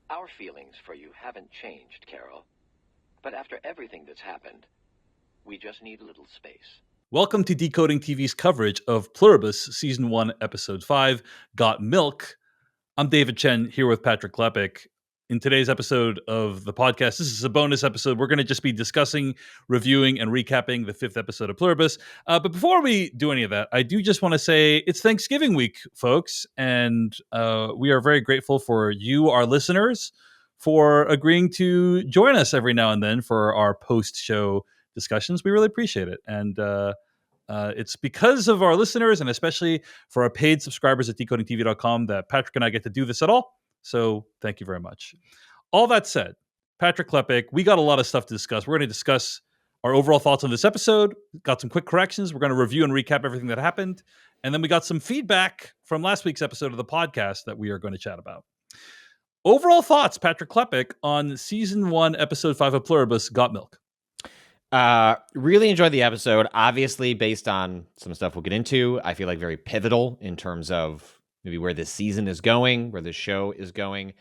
Our feelings for you haven't changed, Carol. But after everything that's happened, we just need a little space. Welcome to Decoding TV's coverage of Pluribus Season 1, Episode 5, Got Milk. I'm David Chen, here with Patrick Klepek. In today's episode of the podcast, this is a bonus episode. We're going to just be discussing, reviewing, and recapping the 5th episode of Pluribus. But before we do any of that, I do just want to say it's Thanksgiving week, folks. And we are very grateful for you, our listeners, for agreeing to join us every now and then for our post-show discussions. We really appreciate it. And it's because of our listeners and especially for our paid subscribers at decodingtv.com that Patrick and I get to do this at all. So thank you very much. All that said, Patrick Klepek, we got a lot of stuff to discuss. We're going to discuss our overall thoughts on this episode, got some quick corrections. We're going to review and recap everything that happened. And then we got some feedback from last week's episode of the podcast that we are going to chat about. Overall thoughts, Patrick Klepek, on Season 1, Episode 5 of Pluribus, Got Milk. Really enjoyed the episode. Obviously, based on some stuff we'll get into, I feel like very pivotal in terms of maybe where this season is going, where the show is going.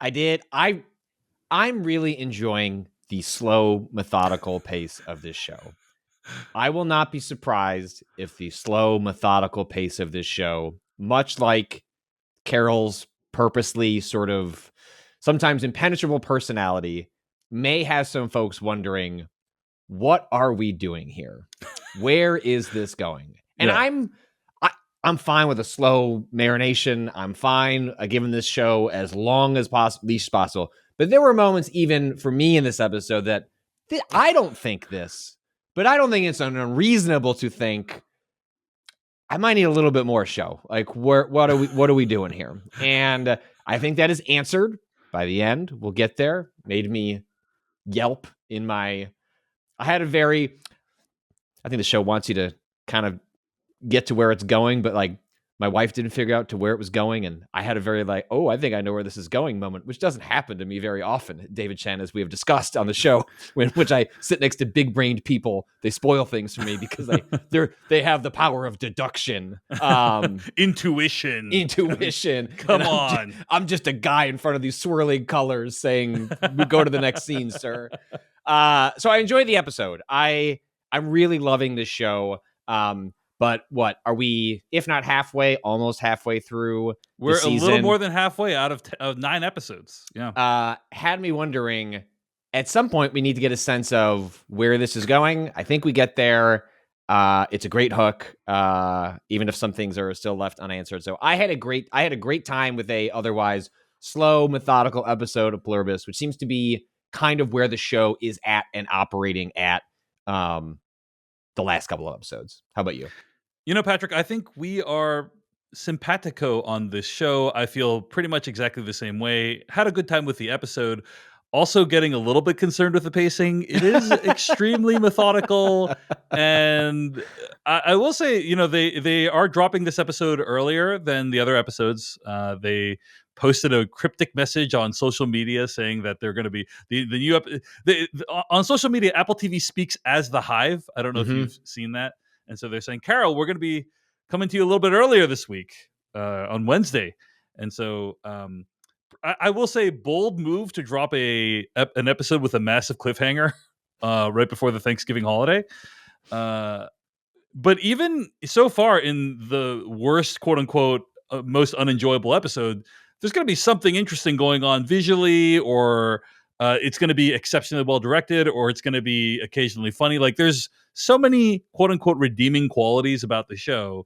I'm really enjoying the slow, methodical pace of this show. I will not be surprised if the slow, methodical pace of this show, much like Carol's purposely sort of sometimes impenetrable personality, may have some folks wondering, what are we doing here? Where is this going? And Yeah. I'm fine with a slow marination. I'm fine giving this show as long as least possible. But there were moments, even for me in this episode, that I don't think this, but I don't think it's unreasonable to think I might need a little bit more show. Like, what are we doing here? And I think that is answered by the end. We'll get there. Made me yelp in my. I think the show wants you to kind of get to where it's going, but like my wife didn't figure out to where it was going. And I had a very like, oh, I think I know where this is going moment, which doesn't happen to me very often, David Chen, as we have discussed on the show, which I sit next to big brained people. They spoil things for me because they have the power of deduction. Intuition. Come on. I'm just a guy in front of these swirling colors saying, go to the next scene, sir. So I enjoyed the episode. I'm really loving this show. But what are we, if not halfway, almost halfway through We're the season? A little more than halfway out of 9 episodes. Yeah. Had me wondering, at some point, we need to get a sense of where this is going. I think we get there. It's a great hook, even if some things are still left unanswered. So I had a great time with a otherwise slow, methodical episode of Pluribus, which seems to be kind of where the show is at and operating at the last couple of episodes. How about you? You know, Patrick, I think we are simpatico on this show. I feel pretty much exactly the same way. Had a good time with the episode. Also getting a little bit concerned with the pacing. It is extremely methodical. And I will say, you know, they are dropping this episode earlier than the other episodes. They posted a cryptic message on social media saying that they're going to be the new on social media. Apple TV speaks as the Hive. I don't know if you've seen that. And so they're saying, Carol, we're going to be coming to you a little bit earlier this week on Wednesday. And so I will say bold move to drop an episode with a massive cliffhanger right before the Thanksgiving holiday. But even so far in the worst, quote unquote, most unenjoyable episode, there's going to be something interesting going on visually, or it's going to be exceptionally well directed, or it's going to be occasionally funny. Like there's so many quote unquote redeeming qualities about the show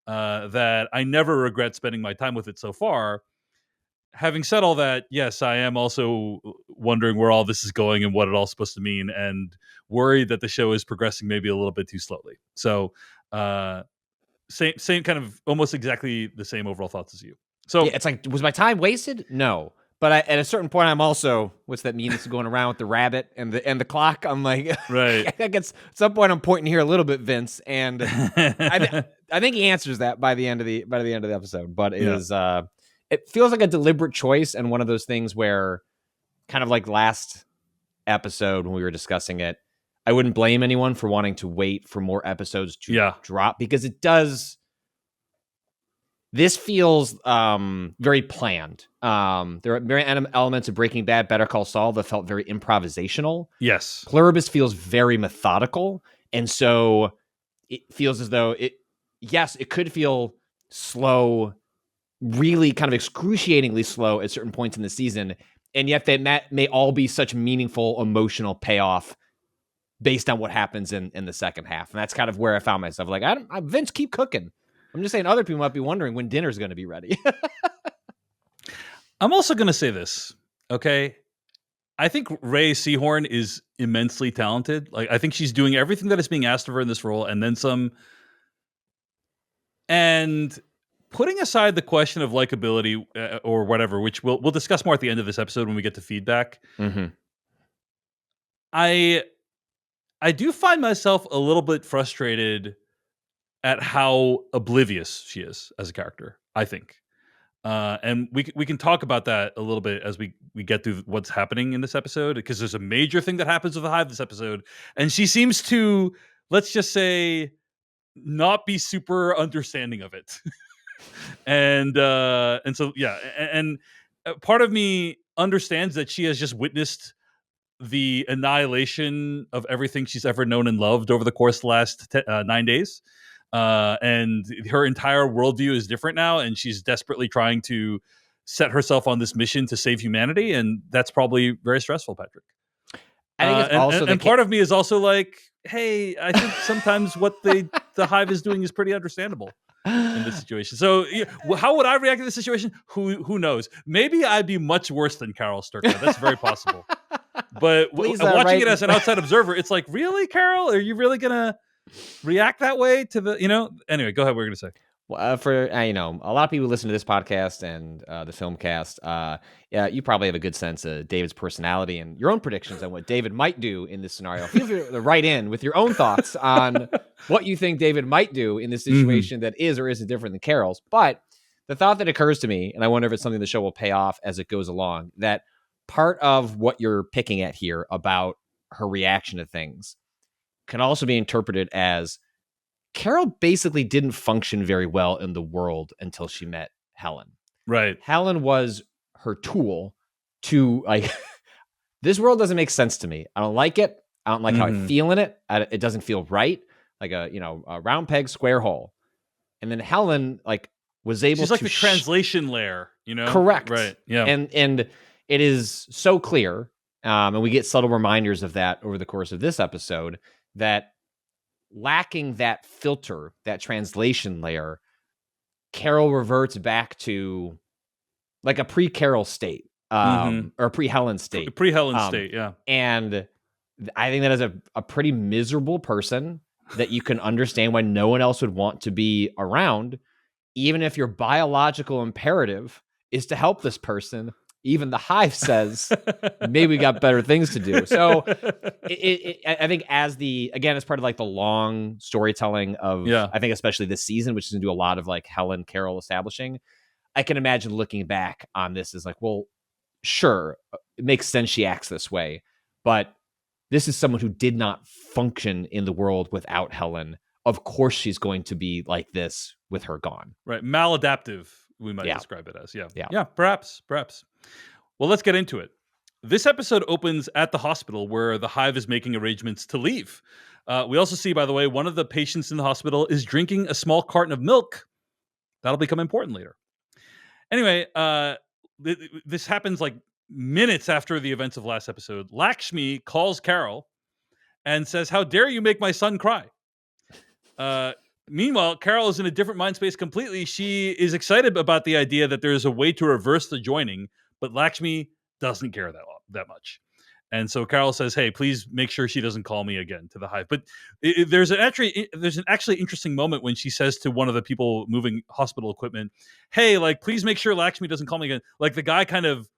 that I never regret spending my time with it so far. Having said all that, yes, I am also wondering where all this is going and what it all supposed to mean, and worried that the show is progressing maybe a little bit too slowly. So same kind of almost exactly the same overall thoughts as you. So yeah, it's like, was my time wasted? No. But at a certain point, I'm also, what's that mean? It's going around with the rabbit and the clock. I'm like, right. I guess at some point I'm pointing here a little bit, Vince, and I think he answers that by the end of the episode. But it feels like a deliberate choice, and one of those things where, kind of like last episode when we were discussing it, I wouldn't blame anyone for wanting to wait for more episodes to drop, because it does. This feels very planned. There are very elements of Breaking Bad, Better Call Saul that felt very improvisational. Yes. Pluribus feels very methodical. And so it feels as though it could feel slow, really kind of excruciatingly slow at certain points in the season. And yet they may all be such meaningful emotional payoff based on what happens in the second half. And that's kind of where I found myself. Like, Vince, keep cooking. I'm just saying other people might be wondering when dinner's going to be ready. I'm also going to say this, okay? I think Ray Seahorn is immensely talented. Like, I think she's doing everything that is being asked of her in this role and then some. And putting aside the question of likability or whatever, which we'll discuss more at the end of this episode when we get to feedback, I do find myself a little bit frustrated at how oblivious she is as a character, I think. And we can talk about that a little bit as we get through what's happening in this episode, because there's a major thing that happens with the Hive this episode, and she seems to, let's just say, not be super understanding of it. and so yeah, and part of me understands that she has just witnessed the annihilation of everything she's ever known and loved over the course of the last 9 days. And her entire worldview is different now, and she's desperately trying to set herself on this mission to save humanity, and that's probably very stressful, Patrick. I think it's also and part of me is also like, hey, I think sometimes what the Hive is doing is pretty understandable in this situation. So how would I react to this situation? Who knows? Maybe I'd be much worse than Carol Sturka. That's very possible. But watching it as an outside observer, it's like, really, Carol? Are you really going to react that way to the, anyway, go ahead. What were you going to say? For a lot of people listen to this podcast and the Filmcast. You probably have a good sense of David's personality and your own predictions on what David might do in this scenario. Feel free to write in with your own thoughts on what you think David might do in this situation that is or isn't different than Carol's. But the thought that occurs to me, and I wonder if it's something the show will pay off as it goes along, that part of what you're picking at here about her reaction to things can also be interpreted as Carol basically didn't function very well in the world until she met Helen. Right. Helen was her tool to, like, this world doesn't make sense to me. I don't like it. I don't like how I feel in it. It doesn't feel right. Like a round peg, square hole. And then Helen, like, was able to... She's like the translation layer, Correct. Right. Yeah. And it is so clear, and we get subtle reminders of that over the course of this episode, that lacking that filter, that translation layer, Carol reverts back to like a pre-Carol state, or a pre-Helen state. Pre-Helen state, yeah. And I think that as a pretty miserable person that you can understand why no one else would want to be around, even if your biological imperative is to help this person. Even the Hive says, maybe we got better things to do. So I think as part of like the long storytelling of, I think especially this season, which is going to do a lot of like Helen Carol establishing, I can imagine looking back on this as like, well, sure, it makes sense she acts this way, but this is someone who did not function in the world without Helen. Of course she's going to be like this with her gone. Right. Maladaptive, we might describe it as. Yeah, perhaps. Well, let's get into it. This episode opens at the hospital where the Hive is making arrangements to leave. We also see, by the way, one of the patients in the hospital is drinking a small carton of milk. That'll become important later. Anyway, this happens like minutes after the events of last episode. Lakshmi calls Carol and says, "How dare you make my son cry?" Meanwhile, Carol is in a different mind space completely. She is excited about the idea that there's a way to reverse the joining, but Lakshmi doesn't care that much. And so Carol says, "Hey, please make sure she doesn't call me again," to the Hive. But there's an actually interesting moment when she says to one of the people moving hospital equipment, "Hey, like, please make sure Lakshmi doesn't call me again." Like, the guy kind of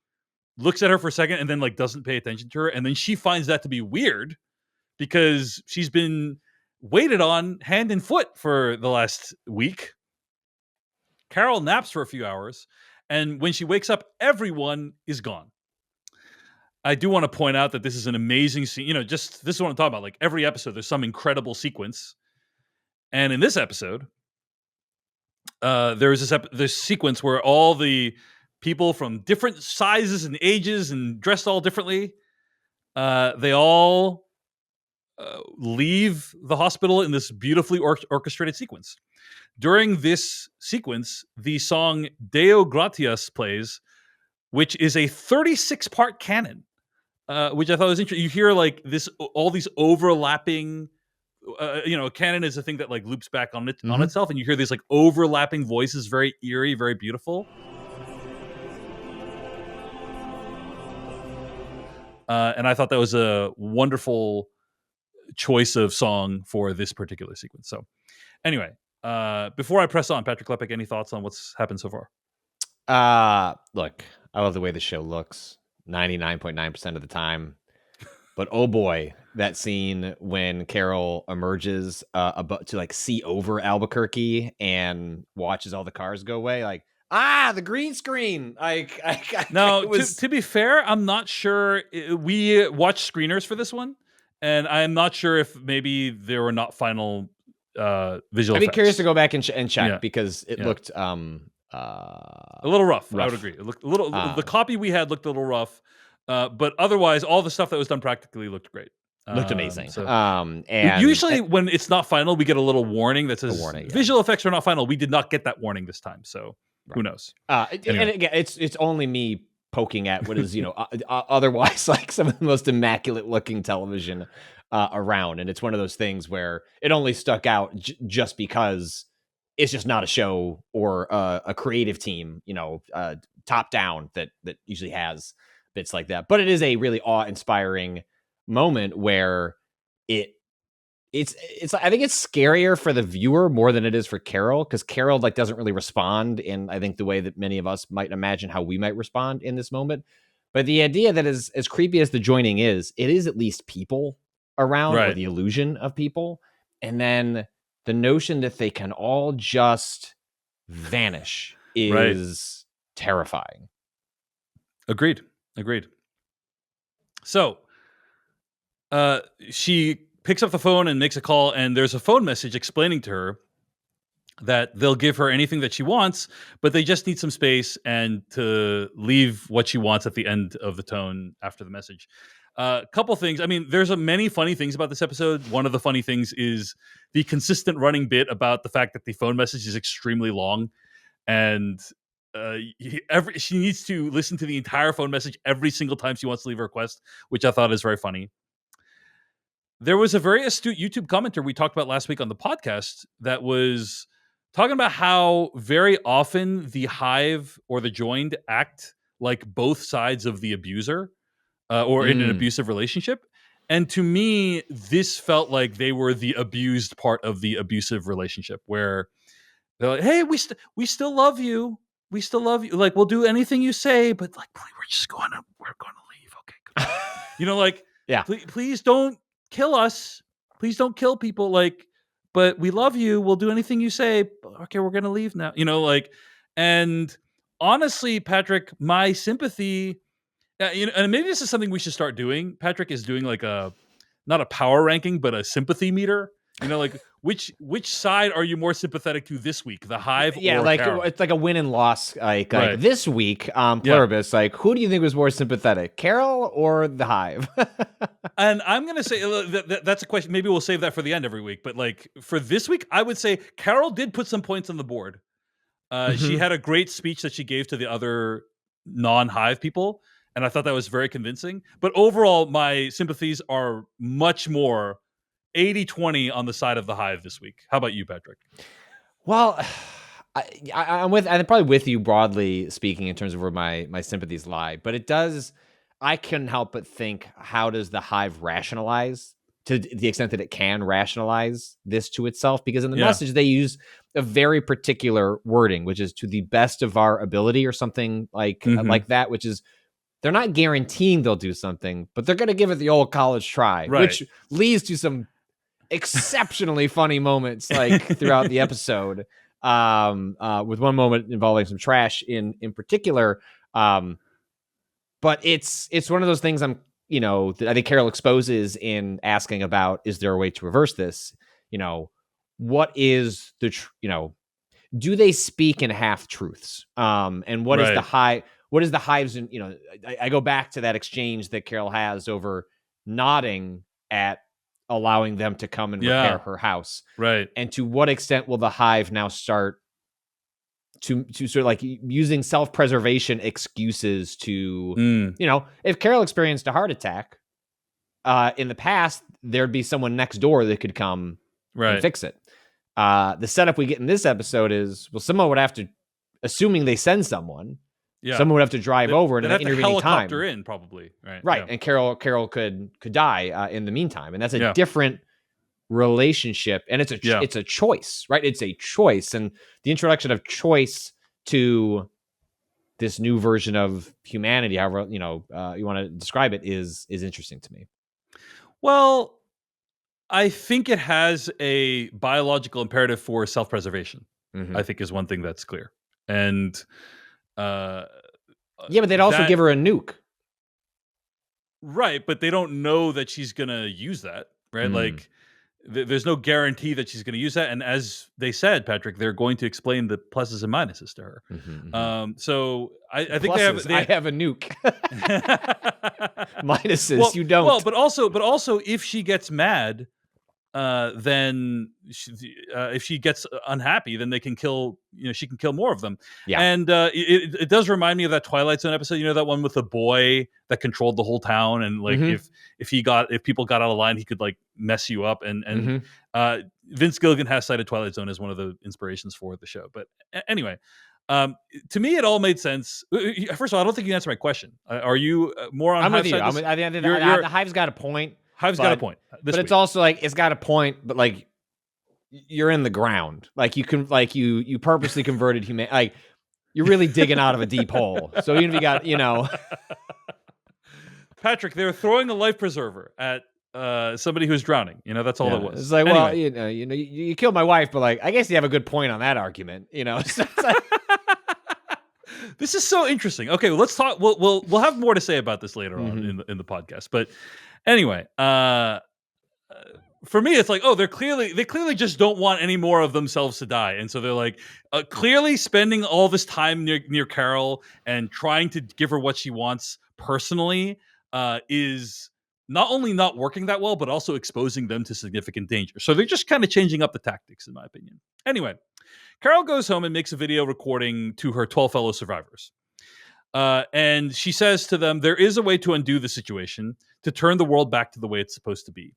looks at her for a second and then like doesn't pay attention to her, and then she finds that to be weird because she's been waited on hand and foot for the last week. Carol naps for a few hours, and when she wakes up, everyone is gone. I do want to point out that this is an amazing scene. This is what I'm talking about. Like, every episode, there's some incredible sequence. And in this episode, there's this sequence where all the people from different sizes and ages and dressed all differently, they all leave the hospital in this beautifully orchestrated sequence. During this sequence, the song Deo Gratias plays, which is a 36-part canon, which I thought was interesting. You hear like all these overlapping, a canon is a thing that like loops back on itself, and you hear these like overlapping voices, very eerie, very beautiful. And I thought that was a wonderful choice of song for this particular sequence. So anyway, before I press on, Patrick Klepek, any thoughts on what's happened so far? Look, I love the way the show looks 99.9% of the time. But oh boy, that scene when Carol emerges about to like see over Albuquerque and watches all the cars go away, like, the green screen. Now, to be fair, I'm not sure. We watched screeners for this one, and I'm not sure if maybe there were not final visual I'd be effects. curious to go back and check because it looked a little rough. I would agree. It looked a little. The copy we had looked a little rough, but otherwise, all the stuff that was done practically looked great. Looked amazing. And usually, when it's not final, we get a little warning that says visual effects are not final. We did not get that warning this time, so who knows? Anyway. And again, it's only me poking at what is otherwise like some of the most immaculate looking television around, and it's one of those things where it only stuck out just because it's just not a show or a creative team, top down that usually has bits like that. But it is a really awe-inspiring moment where it's I think it's scarier for the viewer more than it is for Carol, because Carol like doesn't really respond in I think the way that many of us might imagine how we might respond in this moment. But the idea that as creepy as the joining is, it is at least people around, or the illusion of people, and then the notion that they can all just vanish is terrifying. Agreed. So, she picks up the phone and makes a call, and there's a phone message explaining to her that they'll give her anything that she wants, but they just need some space and to leave what she wants at the end of the tone after the message. Couple things. I mean, there's many funny things about this episode. One of the funny things is the consistent running bit about the fact that the phone message is extremely long, and she needs to listen to the entire phone message every single time she wants to leave a request, which I thought is very funny. There was a very astute YouTube commenter we talked about last week on the podcast that was talking about how very often the Hive or the Joined act like both sides of the abuser or in an abusive relationship. And to me, this felt like they were the abused part of the abusive relationship, where they're like, hey, we still love you. We still love you. Like, we'll do anything you say, but like, we're going to leave. Okay. Please don't kill us. Please don't kill people. Like, but we love you. We'll do anything you say. Okay, we're going to leave now. And honestly, Patrick, my sympathy, and maybe this is something we should start doing. Patrick is doing like not a power ranking, but a sympathy meter. Like which side are you more sympathetic to this week, the Hive? Yeah, or like Carol? It's like a win and loss. Like this week, Pluribus. Yeah. Like, who do you think was more sympathetic, Carol or the Hive? And I'm gonna say that's a question. Maybe we'll save that for the end every week. But like for this week, I would say Carol did put some points on the board. She had a great speech that she gave to the other non-Hive people, and I thought that was very convincing. But overall, my sympathies are much more 80-20 on the side of the Hive this week. How about you, Patrick? Well, I'm probably with you broadly speaking in terms of where my sympathies lie. But it does, I couldn't help but think, how does the Hive rationalize, to the extent that it can rationalize this to itself? Because in the message, they use a very particular wording, which is to the best of our ability or something like that, which is, they're not guaranteeing they'll do something, but they're going to give it the old college try, which leads to some exceptionally funny moments like throughout the episode, with one moment involving some trash in particular. But it's one of those things that I think Carol exposes in asking about, is there a way to reverse this? What is do they speak in half truths? And what is the hive's, I go back to that exchange that Carol has over nodding at allowing them to come and repair her house. Right. And to what extent will the hive now start to sort of like using self-preservation excuses to, if Carol experienced a heart attack in the past, there'd be someone next door that could come and fix it. The setup we get in this episode is, well, someone would have to, assuming they send someone, someone would have to drive over and in the intervening time. Helicopter in, probably. Right. Yeah. And Carol could die in the meantime. And that's a different relationship. And it's a choice, right? It's a choice. And the introduction of choice to this new version of humanity, however, you want to describe it, is interesting to me. Well, I think it has a biological imperative for self-preservation. I think is one thing that's clear. And but they'd also give her a nuke. Right, but they don't know that she's going to use that, right? Like there's no guarantee that she's going to use that. And as they said, Patrick, they're going to explain the pluses and minuses to her. So I think pluses, I have a nuke. Minuses, well, you don't. Well, but also if she gets mad, then if she gets unhappy, then they can kill, she can kill more of them. Yeah. And it does remind me of that Twilight Zone episode, that one with the boy that controlled the whole town. And like, if people got out of line, he could like mess you up. And Vince Gilligan has cited Twilight Zone as one of the inspirations for the show. But anyway, to me, it all made sense. First of all, I don't think you answered my question. Are you more on I'm Hive's with you. side? The Hive's got a point. Hive's got a point. But it's also like, it's got a point, but like you're in the ground. Like you purposely converted human. Like you're really digging out of a deep hole. So even if you got, Patrick, they're throwing a life preserver at somebody who's drowning. That's all it was. It's like, anyway. Well, you killed my wife, but like, I guess you have a good point on that argument. So it's like, this is so interesting. Okay, well, let's talk. We'll have more to say about this later on in the podcast. But anyway, for me, it's like, they clearly just don't want any more of themselves to die, and so they're like clearly spending all this time near Carol and trying to give her what she wants personally is not only not working that well, but also exposing them to significant danger. So they're just kind of changing up the tactics, in my opinion. Anyway, Carol goes home and makes a video recording to her 12 fellow survivors. And she says to them, there is a way to undo the situation, to turn the world back to the way it's supposed to be.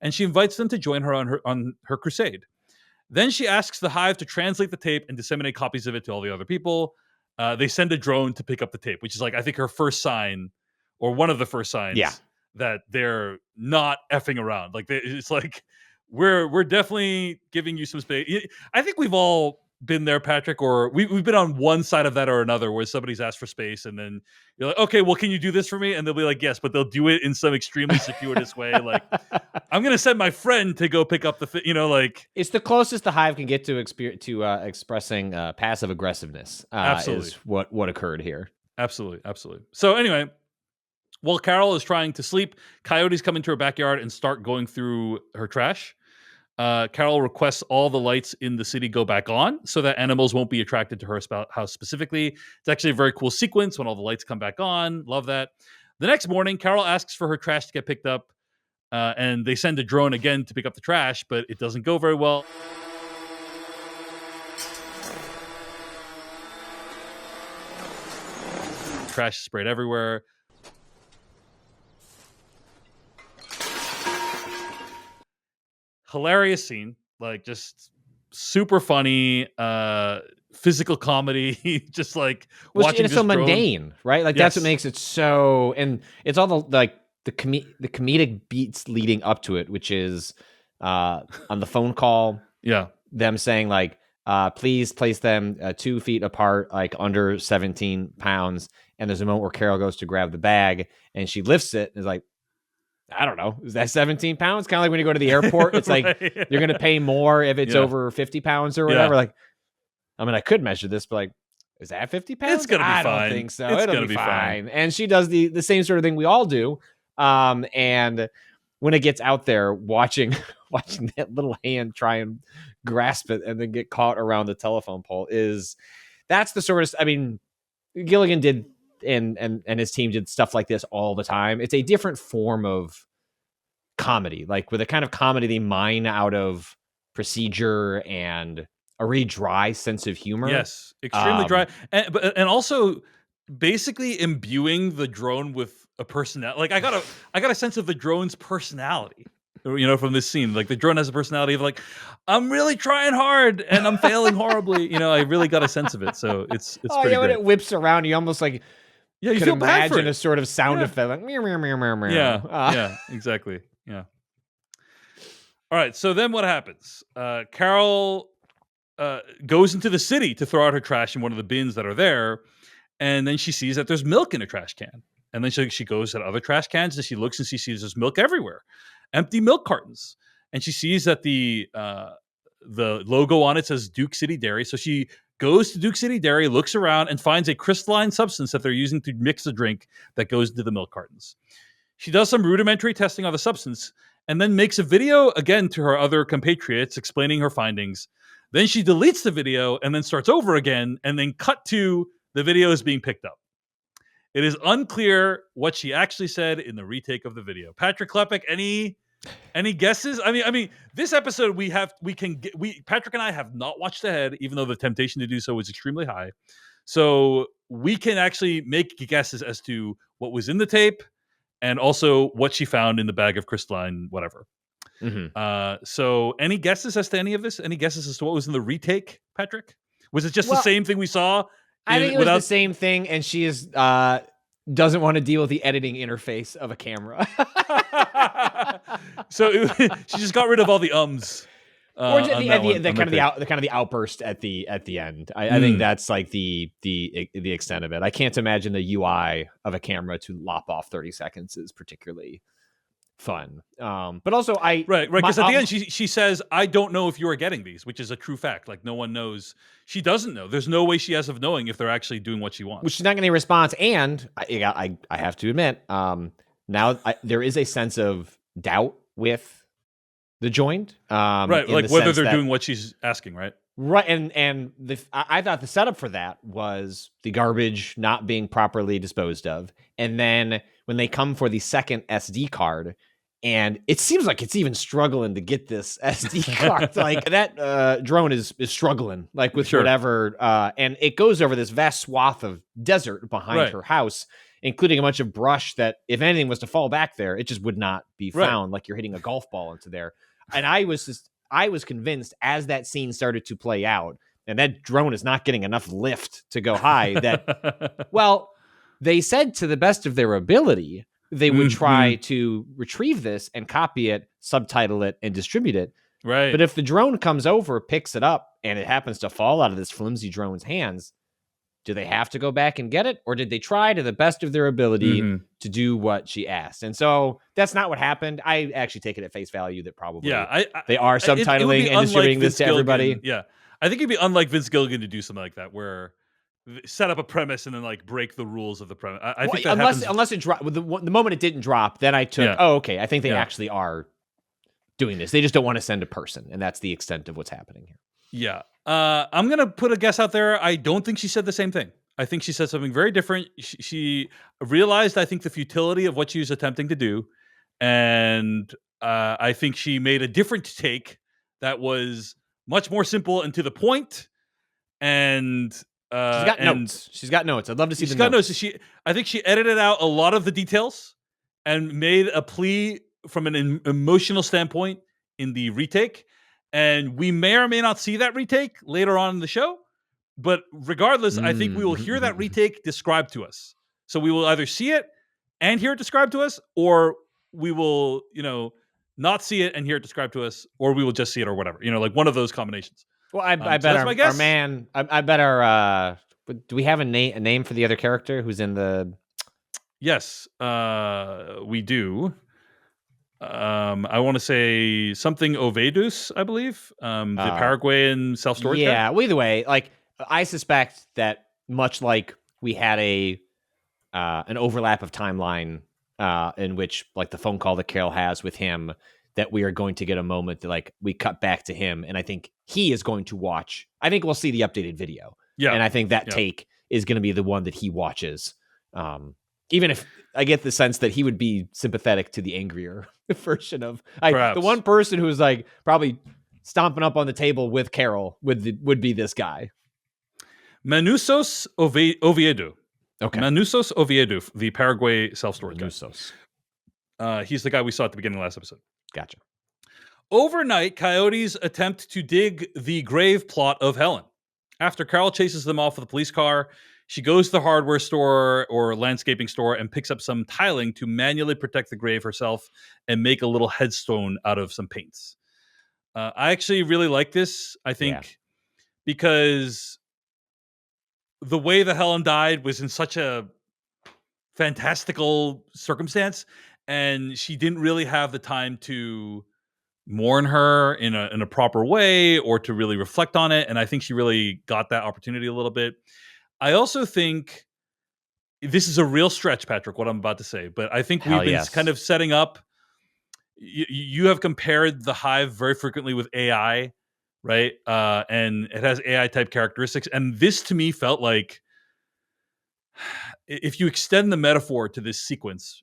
And she invites them to join her on her crusade. Then she asks the Hive to translate the tape and disseminate copies of it to all the other people. They send a drone to pick up the tape, which is like, I think her first sign, or one of the first signs, that they're not effing around. Like it's like, we're definitely giving you some space. I think we've all been there, Patrick, or we've been on one side of that or another, where somebody's asked for space, and then you're like, okay, well, can you do this for me? And they'll be like, yes, but they'll do it in some extremely circuitous way. Like, I'm gonna send my friend to go pick up the thing. Like, it's the closest the Hive can get to expressing passive aggressiveness. Absolutely, is what occurred here. Absolutely. So anyway, while Carol is trying to sleep, coyotes come into her backyard and start going through her trash. Carol requests all the lights in the city go back on so that animals won't be attracted to her house specifically. It's actually a very cool sequence when all the lights come back on. Love that. The next morning, Carol asks for her trash to get picked up, and they send a drone again to pick up the trash, but it doesn't go very well. Trash is sprayed everywhere. Hilarious scene, like just super funny, physical comedy, just like watching it's so mundane, right? Like that's what makes it so, and it's all the comedic beats leading up to it, which is on the phone call, them saying like, please place them 2 feet apart, like under 17 pounds. And there's a moment where Carol goes to grab the bag and she lifts it and is like, I don't know, is that 17 pounds? Kind of like when you go to the airport, it's like you're going to pay more if it's over 50 pounds or whatever. Like, I mean, I could measure this, but like, is that 50 pounds? It's going to be fine. I don't think so. It'll be fine. And she does the same sort of thing we all do. And when it gets out there, watching watching that little hand try and grasp it and then get caught around the telephone pole that's the sort of, I mean, Gilligan did and his team did stuff like this all the time. It's a different form of comedy, like with a kind of comedy they mine out of procedure and a really dry sense of humor. Yes, extremely dry, and also basically imbuing the drone with a personality. Like I got a sense of the drone's personality, from this scene. Like the drone has a personality of like, I'm really trying hard and I'm failing horribly. I really got a sense of it. So it's pretty when great. it whips around, you almost like you could feel bad for imagine it. a sort of sound effect, like meow meow meow meow meow. Yeah, exactly. Yeah. All right. So then what happens? Carol goes into the city to throw out her trash in one of the bins that are there. And then she sees that there's milk in a trash can. And then she goes at other trash cans and she looks and she sees there's milk everywhere. Empty milk cartons. And she sees that the logo on it says Duke City Dairy. So she goes to Duke City Dairy, looks around, and finds a crystalline substance that they're using to mix a drink that goes into the milk cartons. She does some rudimentary testing on the substance and then makes a video again to her other compatriots explaining her findings. Then she deletes the video and then starts over again and then cut to the video is being picked up. It is unclear what she actually said in the retake of the video. Patrick Klepek, any guesses? I mean, this episode Patrick and I have not watched ahead, even though the temptation to do so is extremely high. So we can actually make guesses as to what was in the tape and also what she found in the bag of crystalline whatever. Mm-hmm. So any guesses as to any of this? Any guesses as to what was in the retake, Patrick? Was it just the same thing we saw? I think it was the same thing, and she doesn't want to deal with the editing interface of a camera. So she just got rid of all the ums. Or the kind of the outburst at the end. I think that's like the extent of it. I can't imagine the UI of a camera to lop off 30 seconds is particularly fun. But also right because at the end she says, I don't know if you are getting these, which is a true fact. Like no one knows. She doesn't know. There's no way she has of knowing if they're actually doing what she wants. Which she's not getting a response. And I have to admit, now there is a sense of doubt with the joint, right? Like whether they're doing what she's asking, right? Right, and I thought the setup for that was the garbage not being properly disposed of, and then when they come for the second SD card, and it seems like it's even struggling to get this SD card. Like that drone is struggling, like with whatever, and it goes over this vast swath of desert behind her house, including a bunch of brush that, if anything was to fall back there, it just would not be found. Like you're hitting a golf ball into there. And I was convinced as that scene started to play out, and that drone is not getting enough lift to go high, that, well, they said to the best of their ability, they would try to retrieve this and copy it, subtitle it, and distribute it. Right. But if the drone comes over, picks it up, and it happens to fall out of this flimsy drone's hands, do they have to go back and get it? Or did they try to the best of their ability to do what she asked? And so that's not what happened. I actually take it at face value that probably they are subtitling and distributing this to everybody. Yeah. I think it'd be unlike Vince Gilligan to do something like that, where set up a premise and then like break the rules of the premise. I think that unless it dropped, the moment it didn't drop, then I took, okay, I think they actually are doing this. They just don't want to send a person. And that's the extent of what's happening here. Yeah. I'm going to put a guess out there. I don't think she said the same thing. I think she said something very different. She realized, I think, the futility of what she was attempting to do. And I think she made a different take that was much more simple and to the point. And she's got notes. She's got notes. I'd love to see the notes. I think she edited out a lot of the details and made a plea from an emotional standpoint in the retake. And we may or may not see that retake later on in the show. But regardless, I think we will hear that retake described to us. So we will either see it and hear it described to us, or we will, not see it and hear it described to us, or we will just see it or whatever. Like one of those combinations. Well, I bet our man, I bet our, do we have a name for the other character who's in the... Yes, we do. I want to say something Ovedus, I believe, the Paraguayan self-storage guy. Yeah, well, either way, like I suspect that much like we had an overlap of timeline in which like the phone call that Carol has with him that we are going to get a moment that like we cut back to him, and I think he is going to watch. I think we'll see the updated video, and I think that take is going to be the one that he watches. Even if I get the sense that he would be sympathetic to the angrier version of the one person who's like probably stomping up on the table with Carol would be this guy. Manusos Oviedo. Okay. Manusos Oviedo, the Paraguay self-storage guy. He's the guy we saw at the beginning of the last episode. Gotcha. Overnight, coyotes attempt to dig the grave plot of Helen. After Carol chases them off with a police car, she goes to the hardware store or landscaping store and picks up some tiling to manually protect the grave herself and make a little headstone out of some paints. I actually really like this, I think, because the way that Helen died was in such a fantastical circumstance, and she didn't really have the time to mourn her in a proper way or to really reflect on it. And I think she really got that opportunity a little bit. I also think this is a real stretch, Patrick, what I'm about to say, but I think we've been kind of setting up. You have compared the Hive very frequently with AI, right? And it has AI type characteristics. And this to me felt like, if you extend the metaphor to this sequence,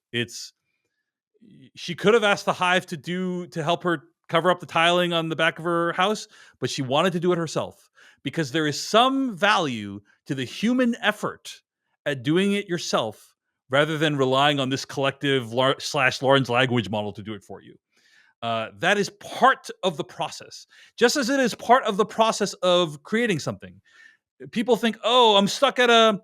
she could have asked the Hive to help her cover up the tiling on the back of her house, but she wanted to do it herself because there is some value to the human effort at doing it yourself rather than relying on this collective / Lawrence language model to do it for you. That is part of the process, just as it is part of the process of creating something. People think, "Oh, I'm stuck at a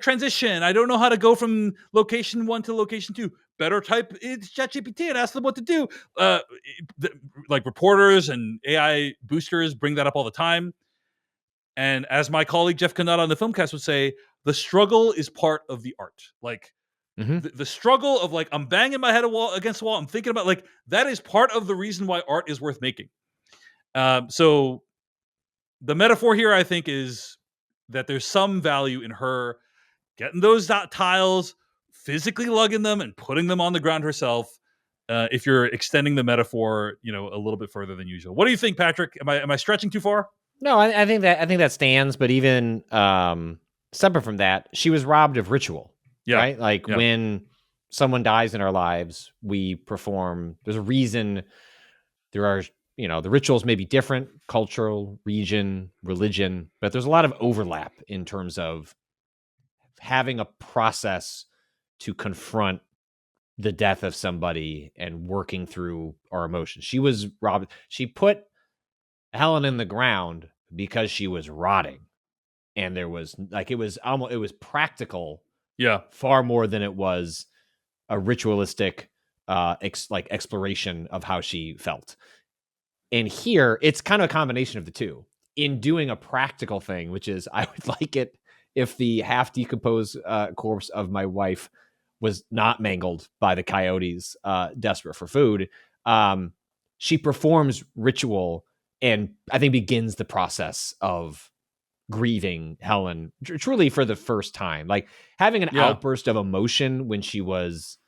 transition. I don't know how to go from location 1 to location 2. Better type it's ChatGPT and ask them what to do." Like reporters and AI boosters bring that up all the time. And as my colleague Jeff Kanata on the Filmcast would say, the struggle is part of the art. Like the struggle of like, I'm banging my head against the wall. I'm thinking about like, that is part of the reason why art is worth making. So the metaphor here, I think, is that there's some value in her getting those tiles, physically lugging them and putting them on the ground herself. If you're extending the metaphor, a little bit further than usual. What do you think, Patrick? Am I stretching too far? No, I think that stands. But even separate from that, she was robbed of ritual. Right? Like when someone dies in our lives, we perform. There's a reason. There are, the rituals may be different, cultural, region, religion, but there's a lot of overlap in terms of having a process to confront the death of somebody and working through our emotions. She was robbed. She put Helen in the ground because she was rotting. And there was it was practical. Yeah. Far more than it was a ritualistic exploration of how she felt. And here, it's kind of a combination of the two. In doing a practical thing, which is, I would like it if the half-decomposed corpse of my wife was not mangled by the coyotes, desperate for food. She performs ritual and I think begins the process of grieving Helen truly for the first time. Like having an outburst of emotion when she was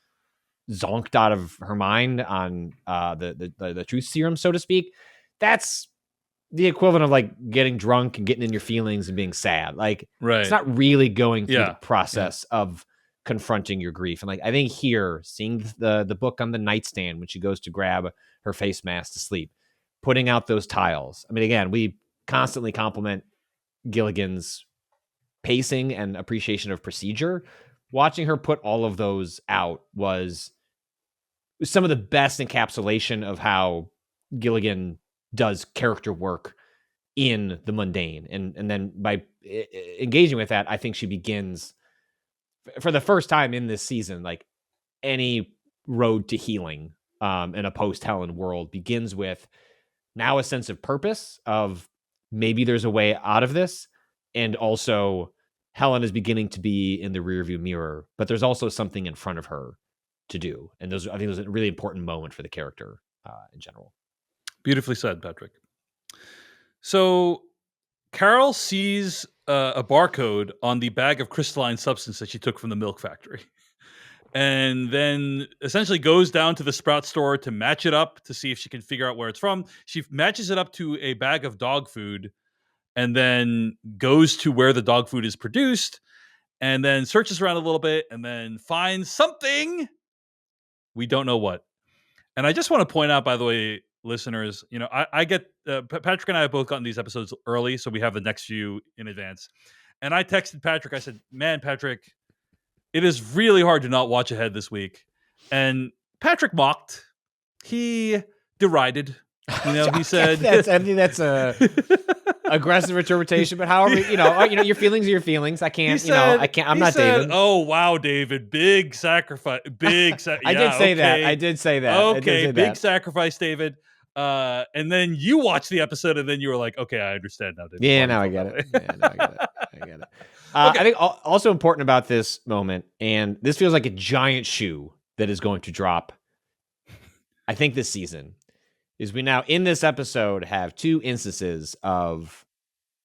zonked out of her mind on the truth serum, so to speak. That's the equivalent of like getting drunk and getting in your feelings and being sad. Like it's not really going through the process of confronting your grief. And like I think here, seeing the book on the nightstand when she goes to grab her face mask to sleep, putting out those tiles. I mean, again, we constantly compliment Gilligan's pacing and appreciation of procedure. Watching her put all of those out was some of the best encapsulation of how Gilligan does character work in the mundane. And then by engaging with that, I think she begins for the first time in this season, like any road to healing in a post-Helen world begins with now a sense of purpose of maybe there's a way out of this. And also Helen is beginning to be in the rearview mirror, but there's also something in front of her to do. And I think it was a really important moment for the character in general. Beautifully said, Patrick. So Carol sees a barcode on the bag of crystalline substance that she took from the milk factory. and then essentially goes down to the Sprout store to match it up to see if she can figure out where it's from. She matches it up to a bag of dog food and then goes to where the dog food is produced and then searches around a little bit and then finds something. We don't know what. And I just want to point out, by the way, listeners, I get Patrick and I have both gotten these episodes early, so we have the next few in advance. And I texted Patrick. I said, "Man, Patrick, it is really hard to not watch ahead this week." And Patrick mocked. He derided. He said, I think that's a aggressive interpretation. But however, your feelings are your feelings. I can't. I can't. I'm not David. "Oh wow, David, big sacrifice, big." I did say that. I did say that. Okay, big sacrifice, David. And then you watched the episode, and then you were like, "Okay, I understand now, David." Yeah, now I get it. I get it. Okay. I think also important about this moment, and this feels like a giant shoe that is going to drop, I think, this season, is we now, in this episode, have two instances of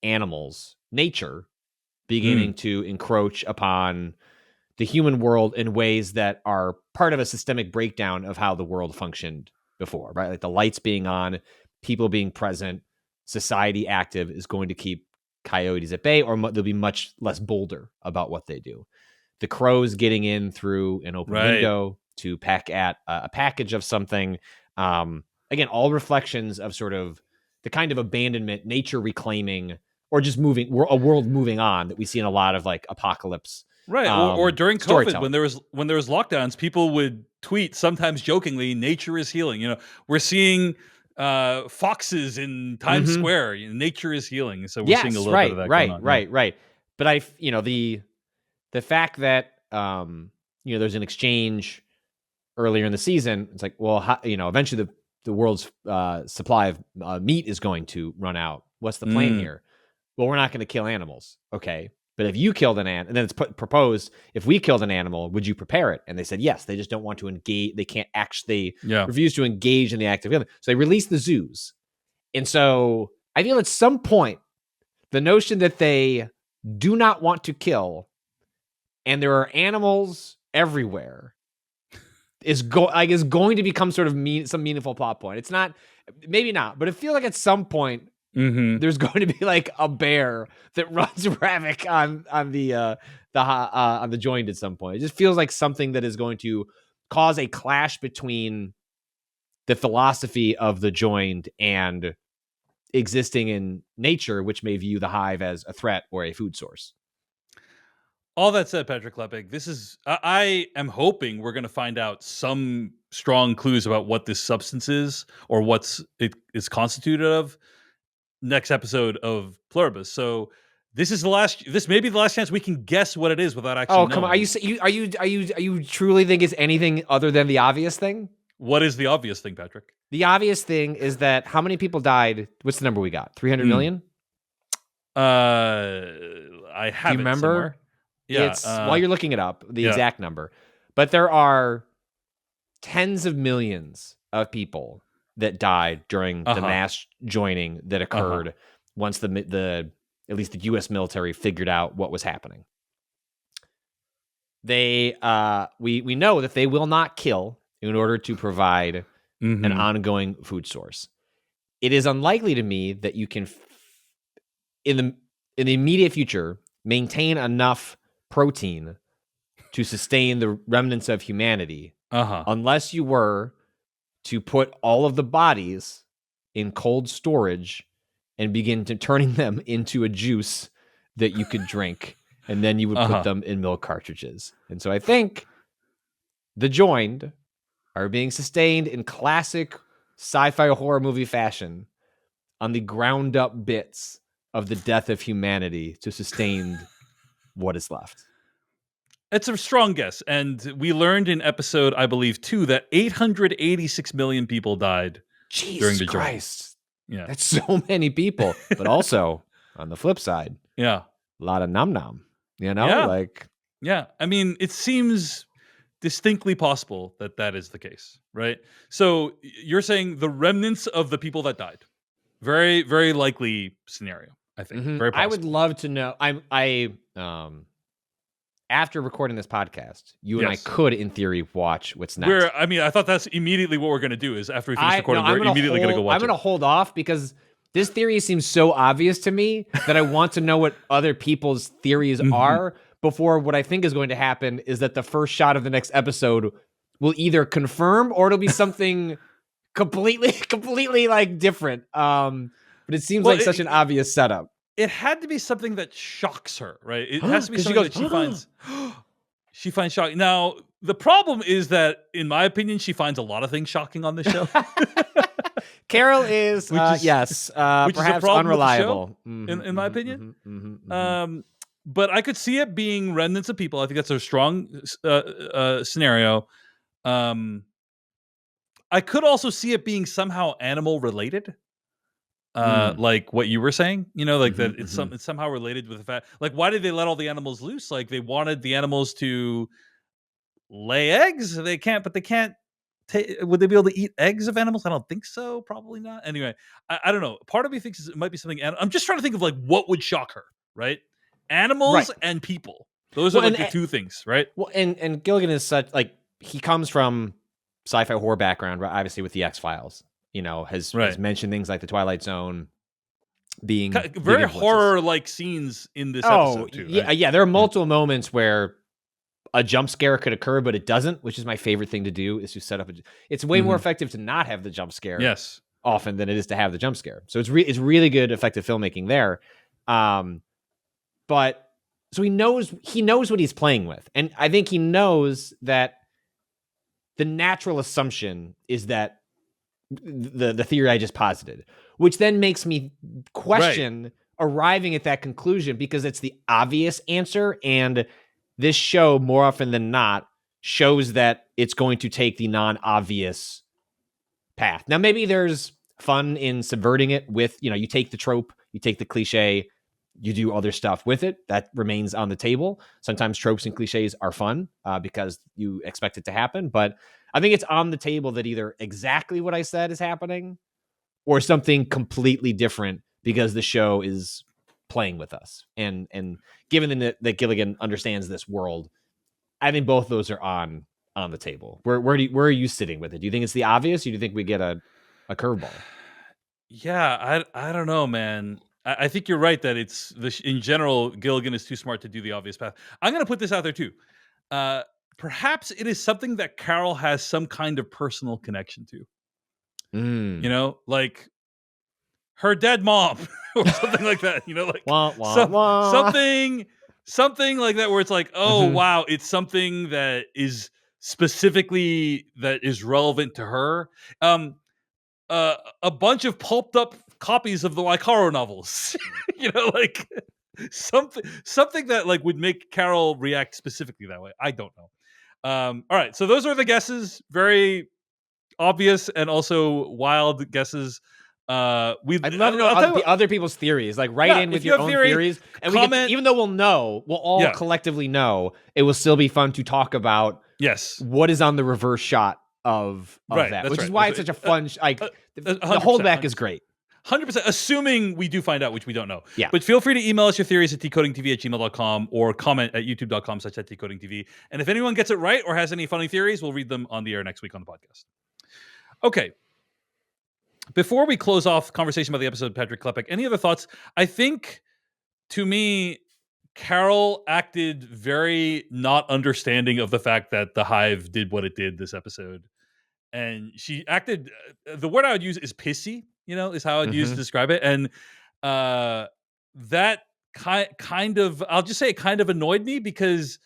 animals, nature, beginning to encroach upon the human world in ways that are part of a systemic breakdown of how the world functioned before, right? Like the lights being on, people being present, society active is going to keep coyotes at bay, or they'll be much less bolder about what they do. The crows getting in through an open window to peck at a package of something. Again, all reflections of sort of the kind of abandonment, nature reclaiming, or just a world moving on that we see in a lot of like apocalypse. Right. Or during COVID, when there was lockdowns, people would tweet, sometimes jokingly, "Nature is healing." We're seeing foxes in Times Square. Nature is healing. So we're seeing a little bit of that going on. Right. But the fact that there's an exchange earlier in the season, it's like, well, eventually the world's supply of meat is going to run out. What's the plan here? Well, we're not going to kill animals. Okay. But if you killed an animal, and then it's proposed, if we killed an animal, would you prepare it? And they said yes. They just don't want to engage. They can't actually refuse to engage in the act of killing. So they release the zoos. And so I feel at some point, the notion that they do not want to kill, and there are animals everywhere, is going to become sort of some meaningful plot point. It's not, maybe not, but it feels like at some point there's going to be like a bear that runs ravic on the joint at some point. It just feels like something that is going to cause a clash between the philosophy of the joined and existing in nature, which may view the hive as a threat or a food source. All that said, Patrick Klepek, I am hoping we're going to find out some strong clues about what this substance is or it is constituted of next episode of Pluribus. So this may be the last chance we can guess what it is without actually knowing. Come on. Are you truly think it's anything other than the obvious thing? What is the obvious thing, Patrick? The obvious thing is that how many people died? What's the number we got? 300 million? I have. Do you remember? Somewhere. Yeah, it's while you're looking it up, the exact number. But there are tens of millions of people that died during the mass joining that occurred once the at least the U.S. military figured out what was happening. They we know that they will not kill in order to provide an ongoing food source. It is unlikely to me that you can in the immediate future maintain enough protein to sustain the remnants of humanity unless you were to put all of the bodies in cold storage and begin to turning them into a juice that you could drink, and then you would put them in milk cartridges. And so I think the joined are being sustained in classic sci-fi horror movie fashion on the ground up bits of the death of humanity to sustain what is left. It's a strong guess. And we learned in episode, I believe, 2 that 886 million people died during the Christ. Yeah. That's so many people. But also, on the flip side, a lot of nom-nom. Yeah. I mean, it seems distinctly possible that is the case, right? So you're saying the remnants of the people that died. Very, very likely scenario, I think. Very possible. I would love to know. after recording this podcast, you and I Yes. could, in theory, watch what's next. I thought that's immediately what we're going to do is after we finish recording, I'm we're immediately going to go watch I'm going to hold off because this theory seems so obvious to me that I want to know what other people's theories are before what I think is going to happen is that the first shot of the next episode will either confirm or it'll be something completely like different. But it seems like such an obvious setup. It had to be something that shocks her, right? It has to be something that she finds shocking. Now, the problem is that, in my opinion, she finds a lot of things shocking on this show. Carol is, perhaps unreliable, in my opinion. But I could see it being remnants of people. I think that's a strong scenario. I could also see it being somehow animal related. Like what you were saying, like that it's somehow related with the fact, like, why did they let all the animals loose? Like, they wanted the animals to lay eggs. They can't would they be able to eat eggs of animals? I don't think so. Probably not. Anyway, I don't know. Part of me thinks it might be something. I'm just trying to think of like what would shock her, right? Animals and people. Those are like the two things, right? Well, and Gilligan is such, like, he comes from sci-fi horror background, right? Obviously with the X-Files. Has mentioned things like the Twilight Zone being very horror-like scenes in this episode too. Yeah, right? Yeah. There are multiple moments where a jump scare could occur, but it doesn't, which is my favorite thing to do, is to set up it's way more effective to not have the jump scare often than it is to have the jump scare. So it's really good, effective filmmaking there. But so he knows what he's playing with. And I think he knows that the natural assumption is that the theory I just posited, which then makes me question arriving at that conclusion, because it's the obvious answer, and this show more often than not shows that it's going to take the non-obvious path. Now, maybe there's fun in subverting it with, you take the trope, you take the cliche, you do other stuff with it. That remains on the table. Sometimes tropes and cliches are fun because you expect it to happen, but I think it's on the table that either exactly what I said is happening or something completely different, because the show is playing with us. And given that Gilligan understands this world, I think both those are on the table. Where are you sitting with it? Do you think it's the obvious, or do you think we get a curveball? Yeah, I don't know, man. I think you're right that it's in general, Gilligan is too smart to do the obvious path. I'm going to put this out there too. Perhaps it is something that Carol has some kind of personal connection to. Like her dead mom or something like that. Something like that, where it's like, oh wow, it's something that is specifically that is relevant to her. A bunch of pulped up copies of the Waikaro novels. Like something that like would make Carol react specifically that way. I don't know. All right, so those are the guesses. Very obvious and also wild guesses. I'd love to know the other people's theories. Like, write in with your own theories, and comment. Even though we'll all collectively know, it will still be fun to talk about. Yes, what is on the reverse shot of that, which is why it's such a fun. The holdback is great. 100%, assuming we do find out, which we don't know. Yeah. But feel free to email us your theories at decodingtv@gmail.com or comment at youtube.com/decodingtv. And if anyone gets it right or has any funny theories, we'll read them on the air next week on the podcast. Okay. Before we close off conversation about the episode, Patrick Klepek, any other thoughts? I think, to me, Carol acted very not understanding of the fact that the Hive did what it did this episode. And she acted, the word I would use is pissy, is how I'd use to describe it. And that kind of, I'll just say it kind of annoyed me, because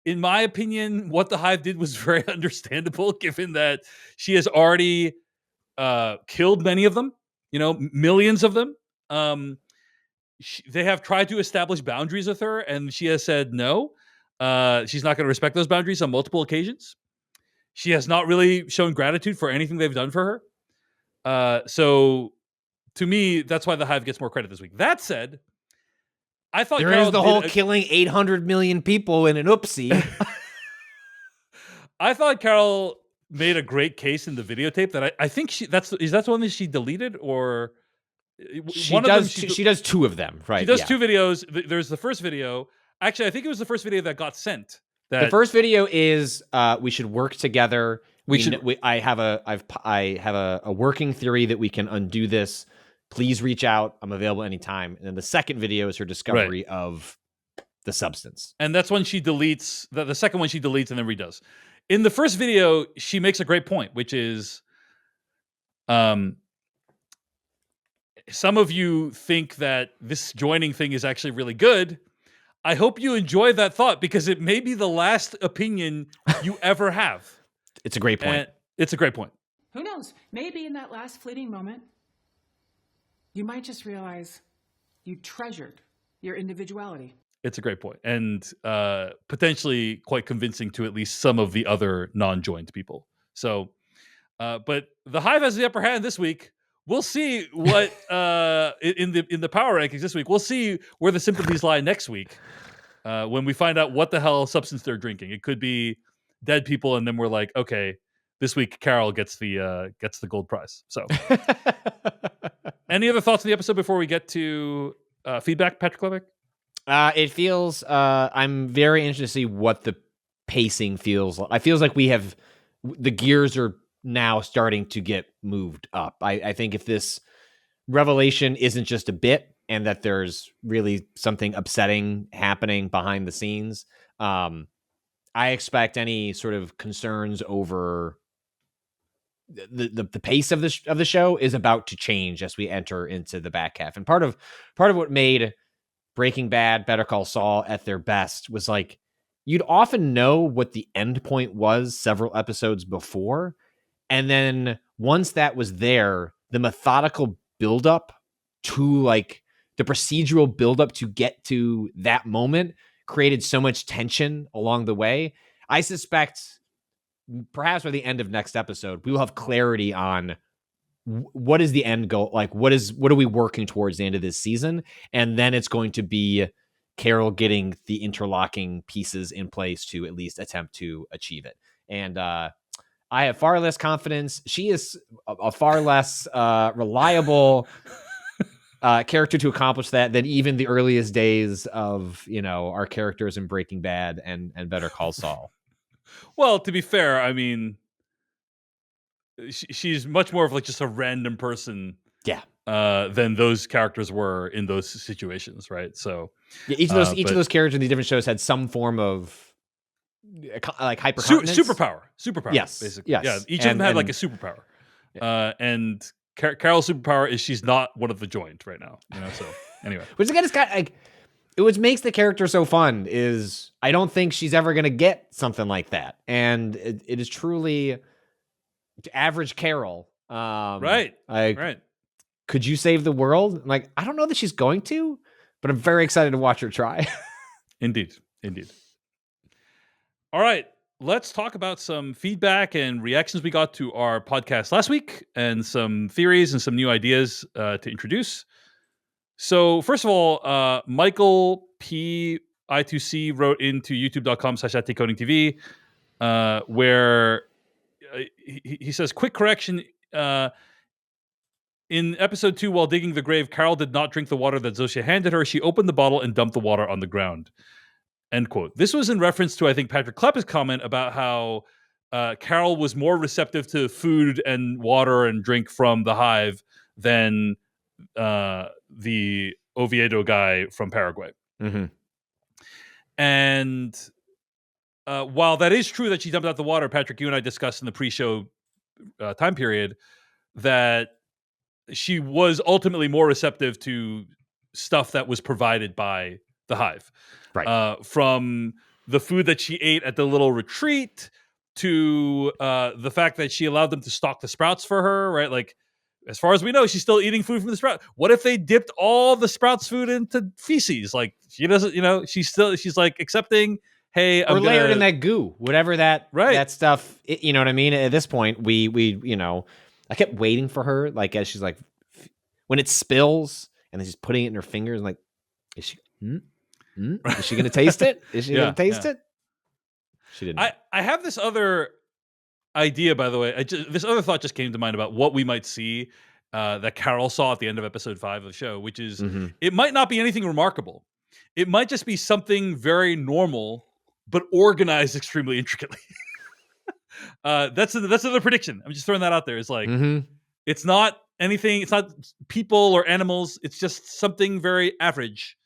in my opinion, what the Hive did was very understandable, given that she has already killed many of them, millions of them. They have tried to establish boundaries with her, and she has said no. She's not going to respect those boundaries on multiple occasions. She has not really shown gratitude for anything they've done for her. So, to me, that's why the Hive gets more credit this week. That said, I thought there is the whole killing 800 million people in an oopsie. I thought Carol made a great case in the videotape that I think is that the one that she deleted, or she does two of them, right? She does two videos. There's the first video Actually, I think it was the first video that got sent. The first video is we should work together. I have a working theory that we can undo this. Please reach out. I'm available anytime. And then the second video is her discovery of the substance. And that's when she deletes the second one she deletes and then redoes. In the first video, she makes a great point, which is some of you think that this joining thing is actually really good. I hope you enjoy that thought because it may be the last opinion you ever have. It's a great point. And it's a great point. Who knows? Maybe in that last fleeting moment, you might just realize you treasured your individuality. It's a great point. And potentially quite convincing to at least some of the other non-joined people. So, but the Hive has the upper hand this week. We'll see what in the power rankings this week. We'll see where the sympathies lie next week when we find out what the hell substance they're drinking. It could be dead people, and then we're like, okay, this week Carol gets the gold prize. So, any other thoughts on the episode before we get to feedback, Patrick Klepek? It feels. I'm very interested to see what the pacing feels like. It feels like the gears are now starting to get moved up. I think if this revelation isn't just a bit and that there's really something upsetting happening behind the scenes, I expect any sort of concerns over the pace of the show is about to change as we enter into the back half. And part of what made Breaking Bad, Better Call Saul at their best was like you'd often know what the end point was several episodes before. And then once that was there, the methodical buildup to like the procedural buildup to get to that moment created so much tension along the way. I suspect perhaps by the end of next episode, we will have clarity on what is the end goal. Like what are we working towards the end of this season? And then it's going to be Carol getting the interlocking pieces in place to at least attempt to achieve it. And, I have far less confidence. She is a far less reliable character to accomplish that than even the earliest days of, our characters in Breaking Bad and Better Call Saul. Well, to be fair, I mean, she's much more of like just a random person, than those characters were in those situations, right? So each of those characters in these different shows had some form of like hypercontinence. Superpower. Yes, basically. yes. Yeah, each of them had like a superpower. Yeah. And Carol's superpower is she's not one of the joined right now. So anyway, which again is kind of like what makes the character so fun is I don't think she's ever going to get something like that, and it is truly average Carol. Right. Could you save the world? Like I don't know that she's going to, but I'm very excited to watch her try. Indeed. All right, let's talk about some feedback and reactions we got to our podcast last week and some theories and some new ideas to introduce. So first of all, Michael P. I2C wrote into youtube.com/@decodingtv where he says, quick correction. In episode 2, while digging the grave, Carol did not drink the water that Zosia handed her. She opened the bottle and dumped the water on the ground. End quote. This was in reference to, I think, Patrick Klepek's comment about how Carol was more receptive to food and water and drink from the Hive than the Oviedo guy from Paraguay. Mm-hmm. And while that is true that she dumped out the water, Patrick, you and I discussed in the pre-show time period that she was ultimately more receptive to stuff that was provided by the Hive. Right. From the food that she ate at the little retreat to the fact that she allowed them to stock the sprouts for her, right? Like, as far as we know, she's still eating food from the sprout. What if they dipped all the sprouts food into feces? Like, she doesn't, she's like accepting, hey, or layered in that goo, whatever that stuff, you know what I mean? At this point, we I kept waiting for her, like, as she's like, when it spills and then she's putting it in her fingers, like, is she is she going to taste it? Is she going to taste it? She didn't. I have this other idea, by the way. This other thought just came to mind about what we might see that Carol saw at the end of episode 5 of the show, which is it might not be anything remarkable. It might just be something very normal, but organized extremely intricately. That's another prediction. I'm just throwing that out there. It's like, it's not anything. It's not people or animals. It's just something very average,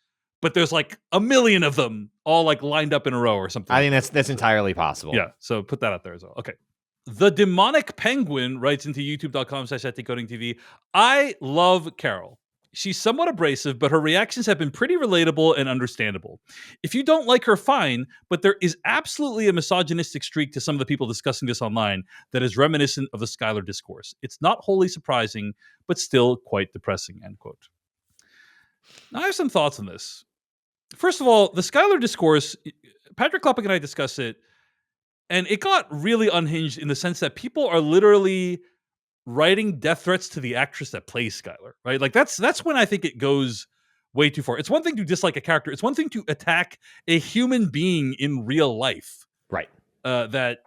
but there's like a million of them all like lined up in a row or something. I think that's entirely possible. Yeah. So put that out there as well. Okay. The Demonic Penguin writes into youtube.com/@decodingtv. I love Carol. She's somewhat abrasive, but her reactions have been pretty relatable and understandable. If you don't like her, fine, but there is absolutely a misogynistic streak to some of the people discussing this online that is reminiscent of the Skylar discourse. It's not wholly surprising, but still quite depressing, end quote. Now, I have some thoughts on this. First of all, the Skylar discourse, Patrick Klepek and I discussed it, and it got really unhinged in the sense that people are literally writing death threats to the actress that plays Skylar, right? Like that's when I think it goes way too far. It's one thing to dislike a character. It's one thing to attack a human being in real life, right? That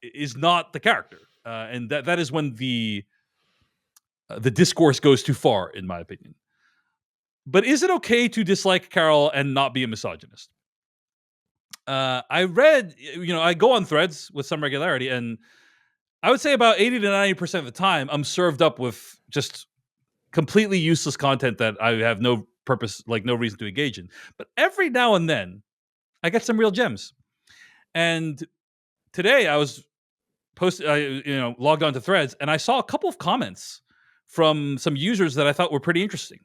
is not the character, and that is when the discourse goes too far, in my opinion. But is it okay to dislike Carol and not be a misogynist? I read, I go on threads with some regularity, and I would say about 80 to 90% of the time, I'm served up with just completely useless content that I have no purpose, like no reason to engage in. But every now and then, I get some real gems. And today, I was logged onto threads, and I saw a couple of comments from some users that I thought were pretty interesting.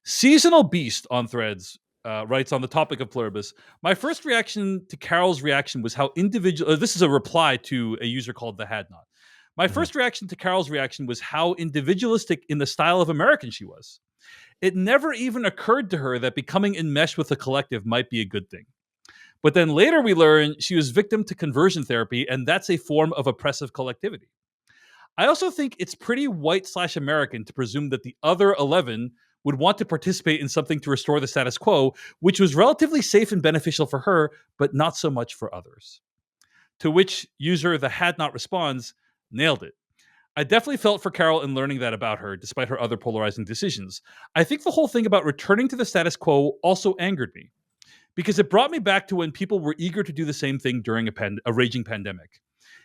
Seasonal Beast on threads writes on the topic of Pluribus. My first reaction to Carol's reaction was how individual. This is a reply to a user called the Hadnot. My first reaction to Carol's reaction was how individualistic in the style of American she was. It never even occurred to her that becoming enmeshed with the collective might be a good thing. But then later we learn she was victim to conversion therapy, and that's a form of oppressive collectivity. I also think it's pretty white/American to presume that the other 11 would want to participate in something to restore the status quo, which was relatively safe and beneficial for her, but not so much for others. To which user the Hadnot responds, nailed it. I definitely felt for Carol in learning that about her, despite her other polarizing decisions. I think the whole thing about returning to the status quo also angered me, because it brought me back to when people were eager to do the same thing during a raging pandemic.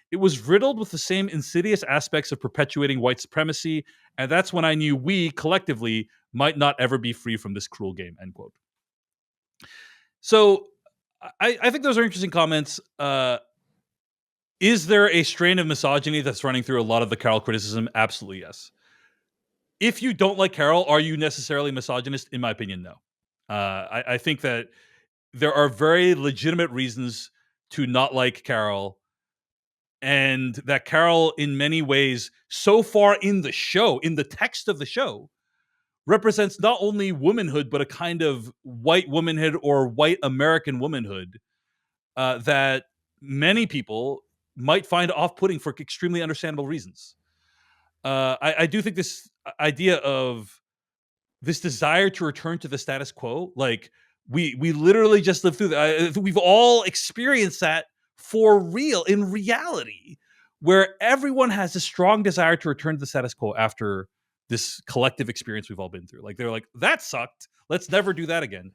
It was riddled with the same insidious aspects of perpetuating white supremacy, and that's when I knew we, collectively, might not ever be free from this cruel game, end quote. So, I think those are interesting comments. Is there a strain of misogyny that's running through a lot of the Carol criticism? Absolutely, yes. If you don't like Carol, are you necessarily misogynist? In my opinion, no. I think that there are very legitimate reasons to not like Carol, and that Carol, in many ways, so far in the show, in the text of the show, represents not only womanhood, but a kind of white womanhood or white American womanhood that many people might find off-putting for extremely understandable reasons. I do think this idea of this desire to return to the status quo, like we literally just lived through that. We've all experienced that for real, in reality, where everyone has a strong desire to return to the status quo after this collective experience we've all been through. Like they're like, that sucked. Let's never do that again.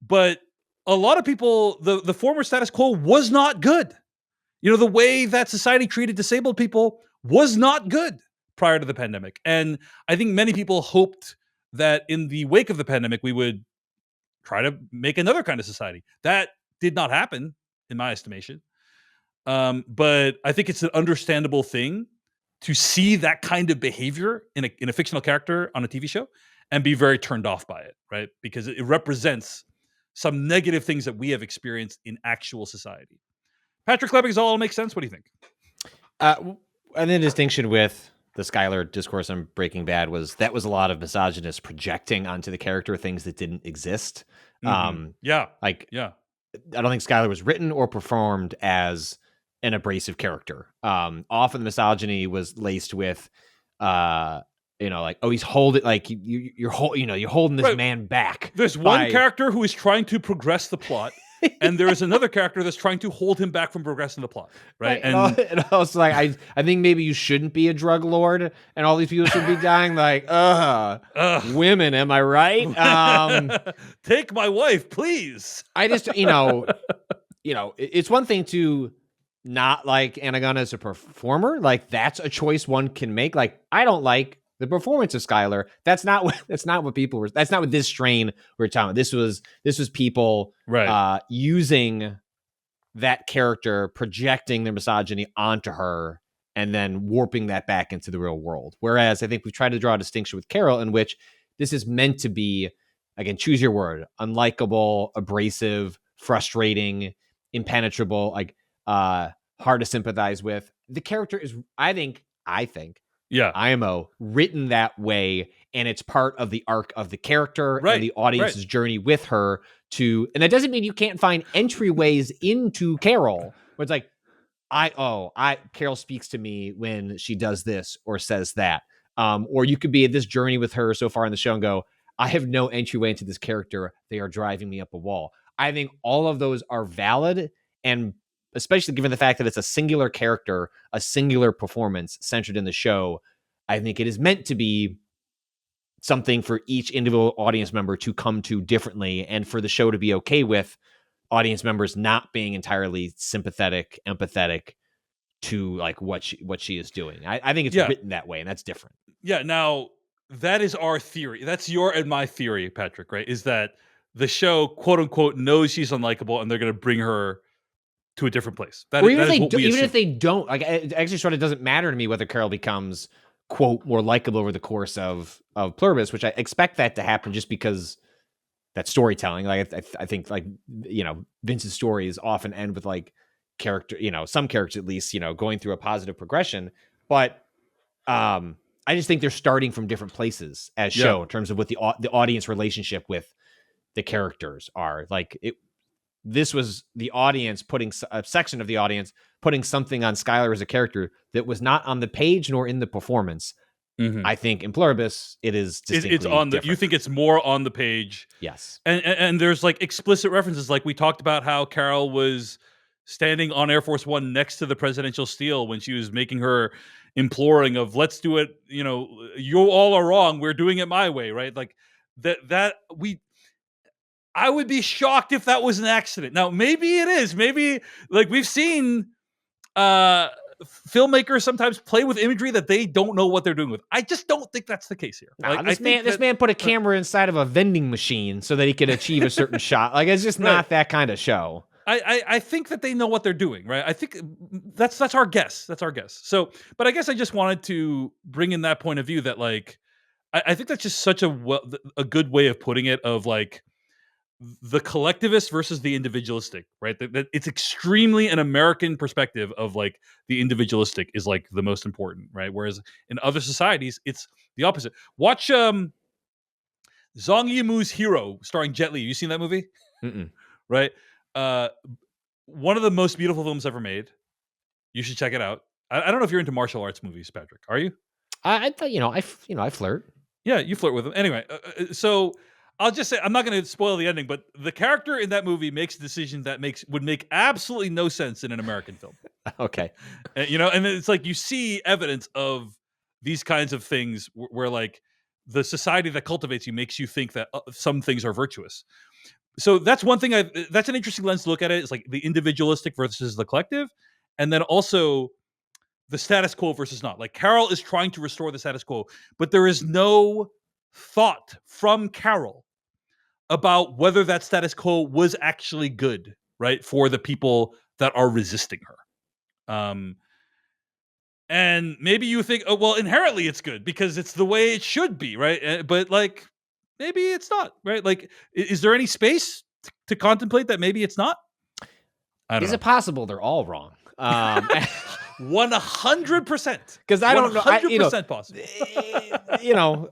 But a lot of people, the former status quo was not good. The way that society treated disabled people was not good prior to the pandemic. And I think many people hoped that in the wake of the pandemic, we would try to make another kind of society. That did not happen, in my estimation. But I think it's an understandable thing to see that kind of behavior in a fictional character on a TV show and be very turned off by it, right? Because it represents some negative things that we have experienced in actual society. Patrick Klepek, does all make sense? What do you think? And the distinction with the Skylar discourse on Breaking Bad was that was a lot of misogynists projecting onto the character things that didn't exist. Mm-hmm. I don't think Skylar was written or performed as an abrasive character. Often the misogyny was laced with, he's holding, like you're holding this man back. There's one character who is trying to progress the plot. and there is another character that's trying to hold him back from progressing the plot, right? And also, like, I think maybe you shouldn't be a drug lord, and all these people should be dying. Like, women, am I right? Take my wife, please. I just, it's one thing to not like Anagon as a performer. Like, that's a choice one can make. Like, I don't like the performance of Skylar. That's not what that's not what this strain we're talking about. This was people Right. using that character, projecting their misogyny onto her, and then warping that back into the real world. Whereas I think we've tried to draw a distinction with Carol, in which this is meant to be, again, choose your word, unlikable, abrasive, frustrating, impenetrable, like hard to sympathize with. The character is, I think, Yeah. IMO written that way, and it's part of the arc of the character and the audience's journey with her and that doesn't mean you can't find entryways into Carol where it's like, Carol speaks to me when she does this or says that. Or you could be at this journey with her so far in the show and go, I have no entryway into this character. They are driving me up a wall. I think all of those are valid, and especially given the fact that it's a singular character, a singular performance centered in the show, I think it is meant to be something for each individual audience member to come to differently, and for the show to be okay with audience members not being entirely sympathetic, empathetic to like what she is doing. I think it's written that way, and that's different. Yeah. Now, that is our theory. That's your and my theory, Patrick, right? Is that the show, quote unquote, knows she's unlikable, and they're going to bring her to a different place. Even if they don't, like, it actually sort of doesn't matter to me whether Carol becomes, quote, more likable over the course of Pluribus, which I expect that to happen just because that's storytelling. Like, I think, like, Vince's stories often end with like character, some characters at least, going through a positive progression. But I just think they're starting from different places as show in terms of what the audience relationship with the characters are. Like, this was the audience putting a section of the audience putting something on Skylar as a character that was not on the page nor in the performance. Mm-hmm. I think in Pluribus it is distinctly it's on the different. You think it's more on the page. Yes. And there's like explicit references, like we talked about how Carol was standing on Air Force One next to the presidential steel when she was making her imploring of, let's do it, you all are wrong, we're doing it my way, right? Like I would be shocked if that was an accident. Now, maybe it is. Maybe, like, we've seen filmmakers sometimes play with imagery that they don't know what they're doing with. I just don't think that's the case here. Nah, this man put a camera inside of a vending machine so that he could achieve a certain shot. Like, it's just not that kind of show. I think that they know what they're doing, right? I think that's our guess. That's our guess. So, but I guess I just wanted to bring in that point of view that, like, I think that's just such a good way of putting it, of like, the collectivist versus the individualistic, right? That it's extremely an American perspective of like the individualistic is like the most important, right? Whereas in other societies, it's the opposite. Watch Zhang Yimou's Hero, starring Jet Li. You seen that movie? Mm-mm. Right? One of the most beautiful films ever made. You should check it out. I don't know if you're into martial arts movies, Patrick. Are you? I thought, I flirt. Yeah, you flirt with them. Anyway, so I'll just say, I'm not going to spoil the ending, but the character in that movie makes a decision that would make absolutely no sense in an American film. Okay. And it's like you see evidence of these kinds of things where like the society that cultivates you makes you think that some things are virtuous. So that's one thing. That's an interesting lens to look at it. It's like the individualistic versus the collective, and then also the status quo versus not. Like, Carol is trying to restore the status quo, but there is no thought from Carol about whether that status quo was actually good, right, for the people that are resisting her. And maybe you think, oh, well, inherently it's good because it's the way it should be, right? But like, maybe it's not, right? Like, is there any space to contemplate that maybe it's not? Is it possible they're all wrong? 100%. Because I don't know. 100% possible.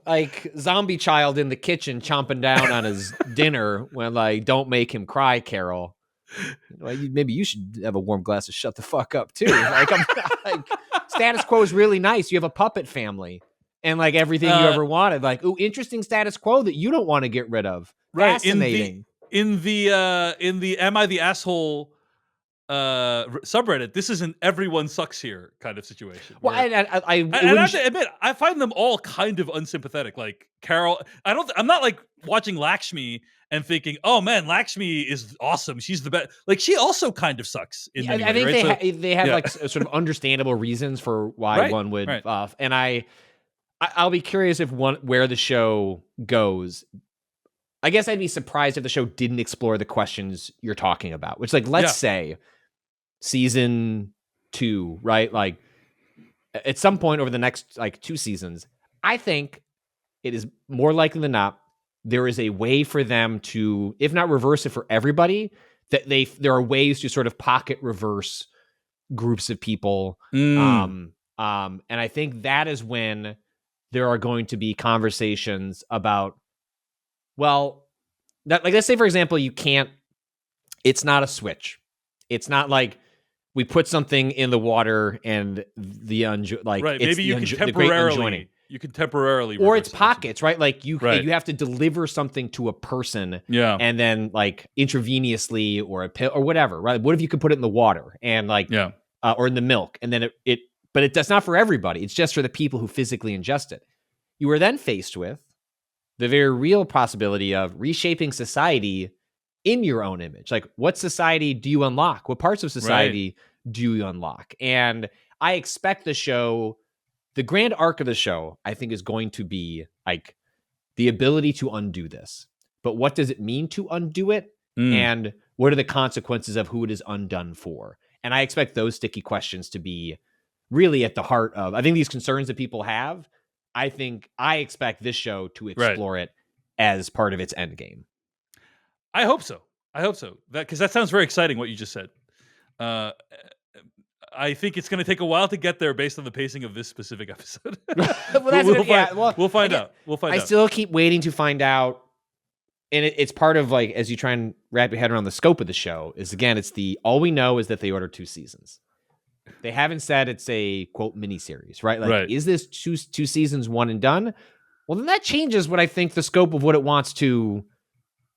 Like zombie child in the kitchen chomping down on his dinner when, like, don't make him cry, Carol. Maybe you should have a warm glass of shut the fuck up too. Like, status quo is really nice. You have a puppet family and like everything you ever wanted. Like, ooh, interesting status quo that you don't want to get rid of. Right. Fascinating. in the Am I the Asshole subreddit, this is an everyone sucks here kind of situation. Well, And I have to admit, I find them all kind of unsympathetic. Like Carol, I'm not like watching Lakshmi and thinking, oh man, Lakshmi is awesome. She's the best. Like she also kind of sucks. In many I think ways, right? they have like sort of understandable reasons for why one would. Right. And I'll be curious if where the show goes. I guess I'd be surprised if the show didn't explore the questions you're talking about, which, like, let's say season 2, right? Like at some point over the next like 2 seasons, I think it is more likely than not there is a way for them to, if not reverse it for everybody, that there are ways to sort of pocket reverse groups of people. And I think that is when there are going to be conversations about, well, that, like, let's say, for example, it's not a switch. It's not like we put something in the water and maybe you can temporarily or it's pockets, right? Like you have to deliver something to a person, and then like intravenously or a pill or whatever, right? What if you could put it in the water and like or in the milk, and then but that's not for everybody. It's just for the people who physically ingest it. You are then faced with the very real possibility of reshaping society in your own image. Like, what society do you unlock? What parts of society do you unlock? And I expect the grand arc of the show, I think, is going to be like the ability to undo this. But what does it mean to undo it? And what are the consequences of who it is undone for? And I expect those sticky questions to be really at the heart of, I think, these concerns that people have. I expect this show to explore it as part of its end game. I hope so. Because that sounds very exciting, what you just said. I think it's going to take a while to get there based on the pacing of this specific episode. We'll find out. I still keep waiting to find out. And it's part of, like, as you try and wrap your head around the scope of the show, is, again, all we know is that they ordered 2 seasons. They haven't said it's a, quote, miniseries, right? Like, is this two seasons, one and done? Well, then that changes what I think the scope of what it wants to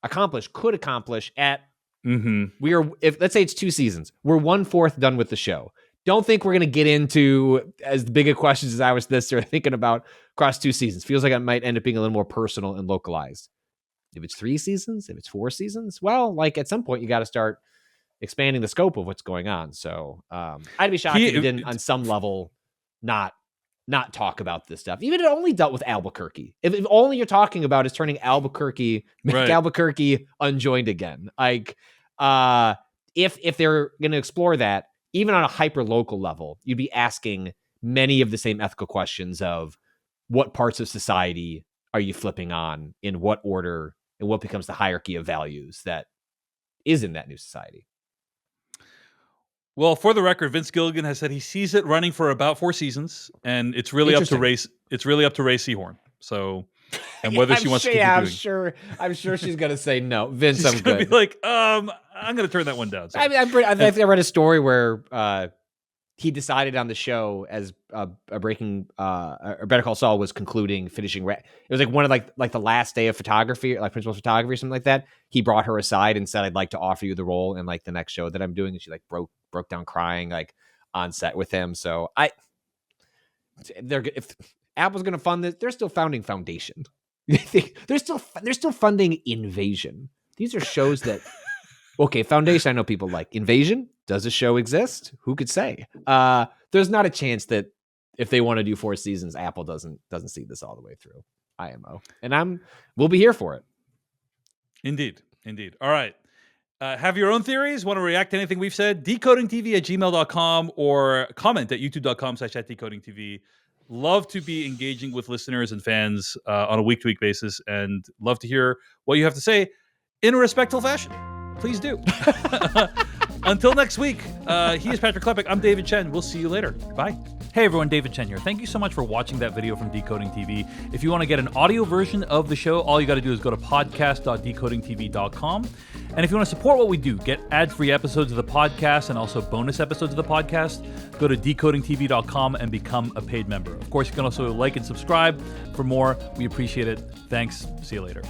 could accomplish at, let's say it's 2 seasons. We're 1/4 done with the show. Don't think we're going to get into as big of questions as I was thinking about across 2 seasons. Feels like it might end up being a little more personal and localized. If it's 3 seasons, if it's 4 seasons, well, like, at some point you got to start expanding the scope of what's going on. So I'd be shocked if you didn't, on some level, not talk about this stuff. Even if it only dealt with Albuquerque. If only you're talking about is turning Albuquerque, Albuquerque unjoined again. Like, if they're going to explore that, even on a hyper local level, you'd be asking many of the same ethical questions of what parts of society are you flipping on, in what order, and what becomes the hierarchy of values that is in that new society. Well, for the record, Vince Gilligan has said he sees it running for about 4 seasons, and it's really up to Ray Seahorn. So, and whether she wants to keep doing. I'm sure she's gonna say no. Vince, I'm gonna good. Be like, I'm gonna turn that one down. So. I read a story where he decided on the show as Better Call Saul was finishing. It was like one of like the last day of photography, like principal photography or something like that. He brought her aside and said, "I'd like to offer you the role in like the next show that I'm doing." And she like broke down crying like on set with him. So if Apple's going to fund this, they're still founding Foundation. they're still funding Invasion. These are shows that, okay, Foundation, I know people like. Invasion, does a show exist? Who could say? There's not a chance that if they want to do 4 seasons, Apple doesn't see this all the way through. IMO. And we'll be here for it. Indeed. All right. Have your own theories? Want to react to anything we've said? decodingtv@gmail.com or comment at youtube.com/@decodingtv. Love to be engaging with listeners and fans on a week-to-week basis, and love to hear what you have to say in a respectful fashion. Please do. Until next week, he is Patrick Klepek. I'm David Chen. We'll see you later. Bye. Hey everyone, David Chen here. Thank you so much for watching that video from Decoding TV. If you want to get an audio version of the show, all you got to do is go to podcast.decodingtv.com. And if you want to support what we do, get ad-free episodes of the podcast and also bonus episodes of the podcast, go to decodingtv.com and become a paid member. Of course, you can also like and subscribe for more. We appreciate it. Thanks. See you later.